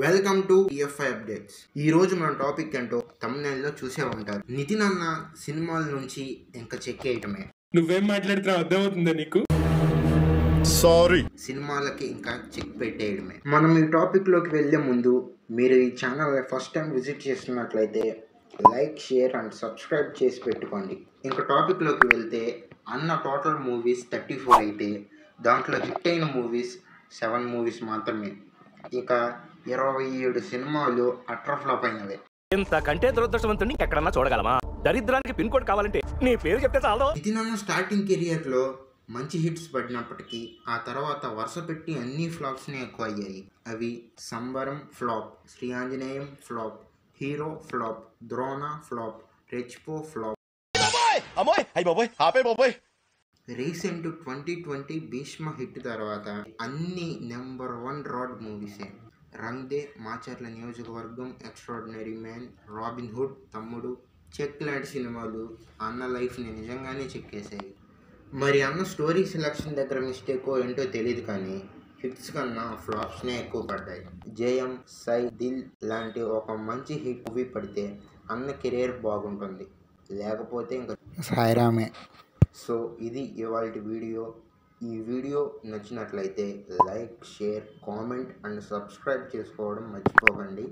Welcome to TFI updates. ఈ రోజు మన టాపిక్ ఏంటో తమ్నైల్లో చూసే ఉంటారు. నితిన్ అన్న సినిమాల నుంచి ఇంకా చెక్కేయటమే. నువ్వేం మాట్లాడుతున్నావు అర్థమవుతుందా నీకు? సారీ, సినిమాలకి ఇంకా చెక్ పెట్టేయడమే. మనం ఈ టాపిక్ లోకి వెళ్లే ముందు మీరు ఈ ఛానల్ ఫస్ట్ టైం విజిట్ చేస్తున్నట్లయితే లైక్, షేర్ అండ్ సబ్స్క్రైబ్ చేసి పెట్టుకోండి. ఇంకా టాపిక్ లోకి వెళ్తే అన్న టోటల్ మూవీస్ 34 అయితే దాంట్లో హిట్ అయిన మూవీస్ 7 మూవీస్ మాత్రమే. ఇక 27 సినిమాలు అట్టర్ ఫ్లాప్ అయినవే. ఇంతకంటే దురదృష్టవంతుని ఎక్కడన్నా చూడగలమా? దరిద్రానికి పిన్ కోడ్ కావాలంటే నీ పేరు చెప్తే చాలు. నితిన్ అన్న స్టార్టింగ్ కెరియర్ లో మంచి హిట్స్ పడినప్పటికీ ఆ తర్వాత వరుస పెట్టి అన్ని ఫ్లాప్స్నే ఎక్కువ అయ్యాయి. అవి సంబరం flop, Sri Anjaneyam flop, Hero flop, Drona flop, Rechipo flop. Recent 2020 Bheeshma hit తర్వాత అన్ని నెంబర్ 1 రాడ్ మూవీసే. రంగ్ దే, మాచర్ల నియోజకవర్గం, ఎక్స్ట్రాడినరీ మ్యాన్, రాబిన్ హుడ్, తమ్ముడు, చెక్ లాంటి సినిమాలు అన్న లైఫ్ని నిజంగానే చెక్కేశాయి. మరి అన్న స్టోరీ సెలక్షన్ దగ్గర మిస్టేకో ఏంటో తెలియదు కానీ హిట్స్ కన్నా ఫ్లాప్స్నే ఎక్కువ పడ్డాయి. జయం, సై, దిల్ లాంటి ఒక మంచి హిట్ మూవీ పడితే అన్న కెరీర్ బాగుంటుంది, లేకపోతే ఇంకా సాయిరామే. సో ఇది ఇవాల్టి వీడియో. ఈ వీడియో నచ్చినట్లయితే like, share, comment and subscribe చేసుకోవడం మర్చిపోకండి.